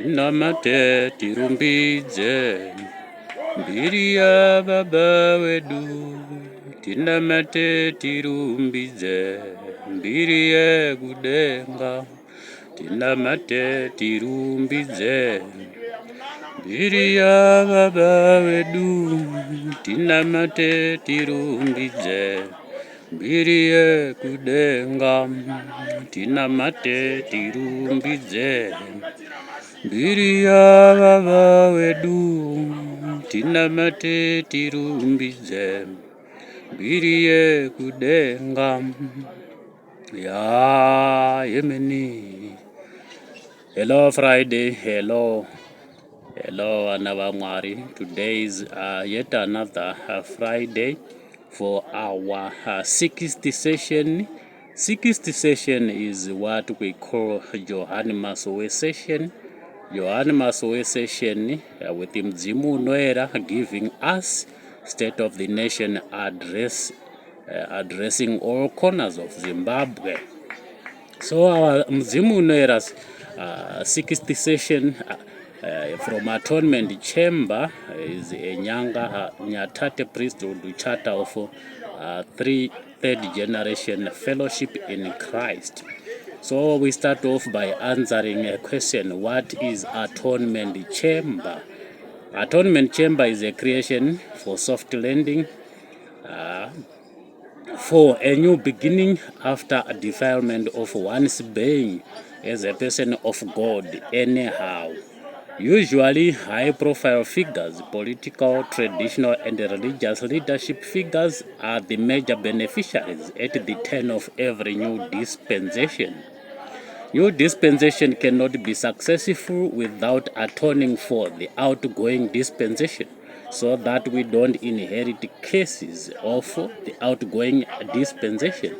Namate tirumbidze mbiri ya baba wedu. Tinamate tirumbidze mbiri ye kudenga. Tinamate tirumbidze mbiri ya baba wedu. Tinamate tirumbidze mbiri ye kudenga. Tinamate tirumbidze mbiri ya baba wedu. Tinamate tirumbidze mbiri ye kudenga. Ya yemeni. Hello Friday, hello Anavamwari. Today is yet another Friday for our 60th session. 60th session is what we call Johani Masowe session. Johani Masowe session with Mzimu Noera giving us State of the Nation address, addressing all corners of Zimbabwe. So our Mzimu Noera's 60th session from Atonement Chamber is a Nyanga Nyatate priesthood charter of third generation fellowship in Christ. So we start off by answering a question: what is Atonement Chamber? Atonement Chamber is a creation for soft landing, for a new beginning after a defilement of one's being as a person of God anyhow. Usually high-profile figures, political, traditional, and religious leadership figures are the major beneficiaries at the turn of every new dispensation. New dispensation cannot be successful without atoning for the outgoing dispensation, so that we don't inherit cases of the outgoing dispensation.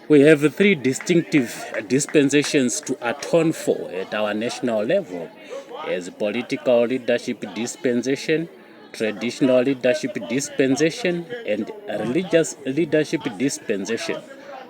We have three distinctive dispensations to atone for at our national level: as political leadership dispensation, traditional leadership dispensation, and religious leadership dispensation.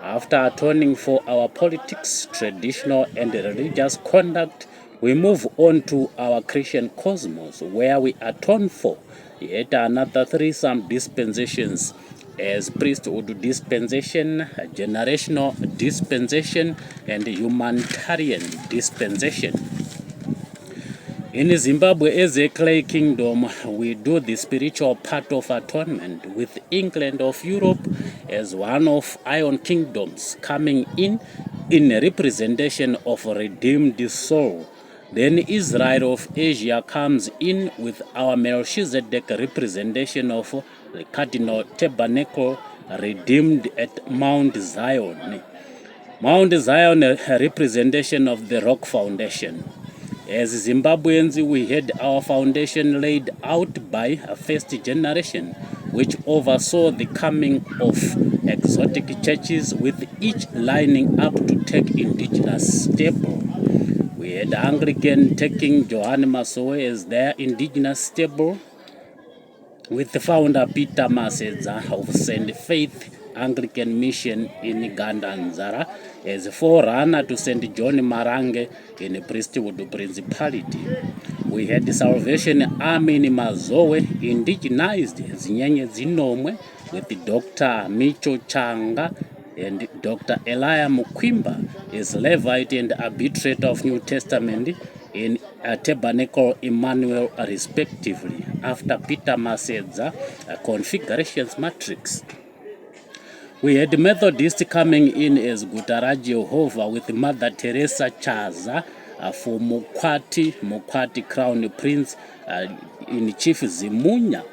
After atoning for our politics, traditional, and religious conduct, we move on to our Christian cosmos, where we atone for yet another threesome dispensations, as priesthood dispensation, generational dispensation, and humanitarian dispensation. In Zimbabwe, as a clay kingdom, we do the spiritual part of atonement, with England of Europe as one of iron kingdoms coming in representation of a redeemed soul. Then Israel of Asia comes in with our Melchizedek representation of the cardinal tabernacle redeemed at Mount Zion. Mount Zion, a representation of the rock foundation. As Zimbabweans, we had our foundation laid out by a first generation, which oversaw the coming of exotic churches, with each lining up to take indigenous stable. We had Anglican taking Johani Masowe as their indigenous stable, with the founder Peter Masedza of St. Faith Anglican Mission in Gandanzara as a forerunner to St. John Marange in Priesthood Principality. We had the Salvation Army in Masowe, indigenized Zinyenye Zinomwe, with Dr. Micho Changa and Dr. Elia Mukwimba as Levite and arbitrator of New Testament in Tabernacle Emmanuel, respectively, after Peter Masedza configurations matrix. We had Methodist coming in as Gutara Jehovah, with Mother Teresa Chaza for Mokwati Crown Prince in Chief Zimunya.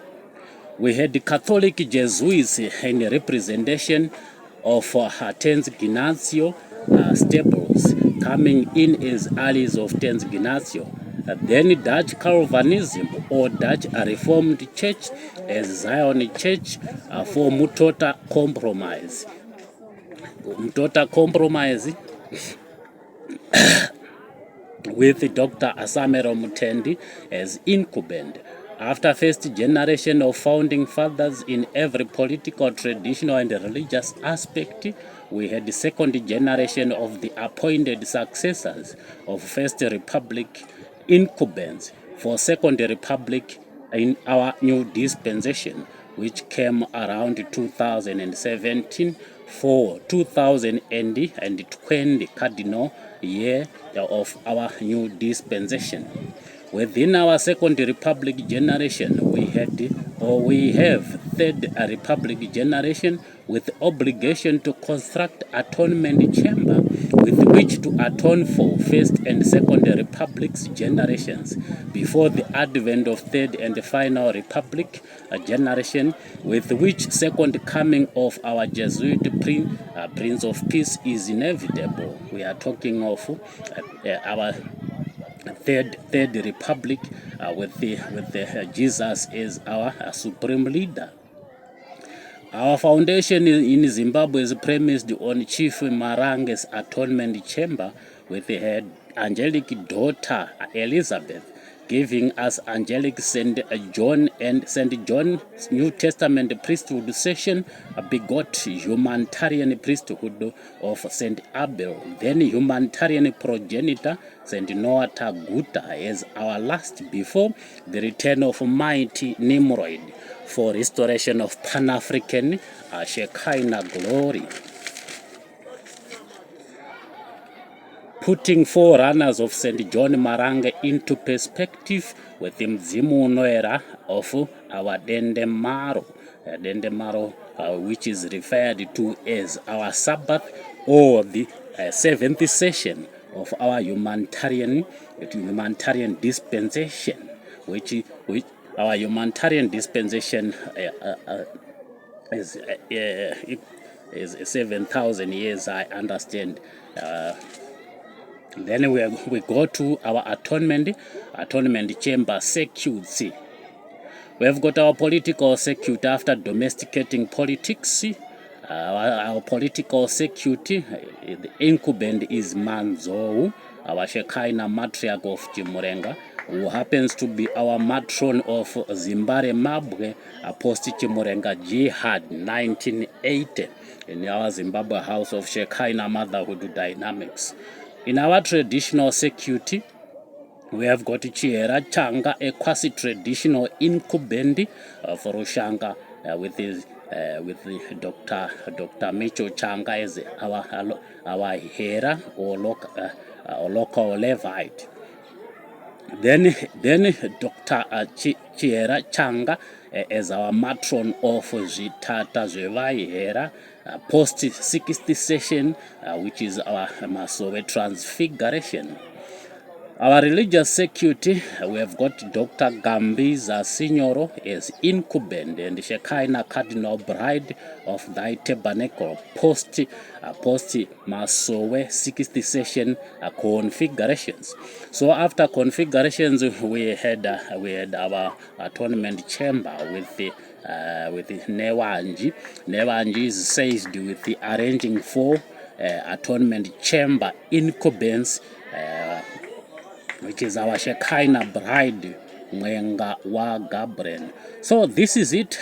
We had the Catholic Jesuits in representation of Tens Ignacio Staples coming in as allies of Tens Ignacio. Then Dutch Calvinism or Dutch Reformed Church as Zion Church for Mutota Compromise. Mutota Compromise with Dr. Asamero Mutendi as incumbent. After first generation of founding fathers in every political, traditional, and religious aspect, we had the second generation of the appointed successors of First Republic incumbents for Second Republic in our new dispensation, which came around 2017 for 2020 cardinal year of our new dispensation. Within our Second Republic generation, we have Third Republic generation with obligation to construct atonement chamber with which to atone for First and Second Republic's generations before the advent of Third and Final Republic generation, with which second coming of our Jesuit Prince of Peace is inevitable. We are talking of our Third Republic with Jesus as our supreme leader. Our foundation in Zimbabwe is premised on Chief Marange's atonement chamber with her angelic daughter Elizabeth, giving us angelic St. John and St. John's New Testament priesthood session begot humanitarian priesthood of St. Abel, then humanitarian progenitor St. Noah Taguta as our last before the return of mighty Nimrod for restoration of Pan-African Shekinah glory. Putting forerunners of St. John Marange into perspective with the Mzimu Noera of our Dendemaro, which is referred to as our Sabbath or the seventh session of our humanitarian dispensation, which our humanitarian dispensation is 7,000 years, I understand. Then we go to our atonement chamber circuits. We have got our political circuit after domesticating politics. Our political circuit, the incumbent is Masowe, our Shekinah matriarch of Chimurenga, who happens to be our matron of Zimbabwe Mabwe post Chimurenga Jihad 1980 in our Zimbabwe House of Shekinah Motherhood Dynamics. In our traditional security, we have got Chiera Changa, a quasi-traditional incumbent for Ushanga with Dr. Micho Changa as our Hera or local Levite. Then Dr. Chiera Changa as our matron of Zitata Zvevai Hera post 60 session, which is our Masowe transfiguration. Our religious security, we have got Dr. Gambiza Signoro as incumbent and Shekinah Cardinal Bride of Thy Tabernacle post Masowe 60 session configurations. So after configurations, we had our atonement chamber with Newanji. Newanji is seized with the arranging for atonement chamber incumbents, which is our Shekinah bride, Mwenga wa Gabriel. So this is it.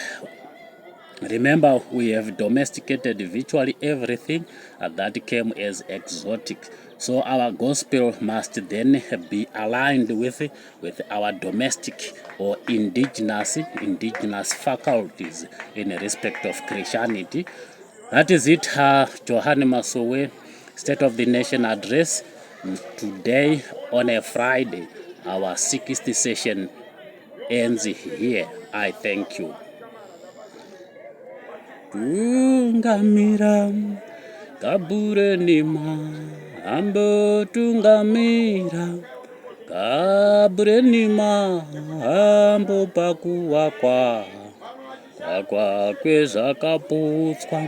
Remember, we have domesticated virtually everything that came as exotic. So our gospel must then be aligned with our domestic or indigenous faculties in respect of Christianity. That is it, Johann Masowe, State of the Nation address. Today on a Friday, our 60th session ends here. I thank you. Tungamira kabure nima ambo tungamira kabure nima ambo pakuwakwa kwakwa kwezvakaputswa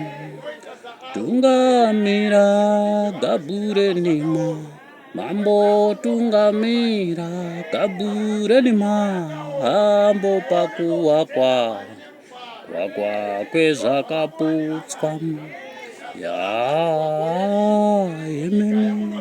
tungamira kabure nima mambo tungamira kabure nima ambo pakuwakwa kwakwa kwezvakaputswa ya yemene.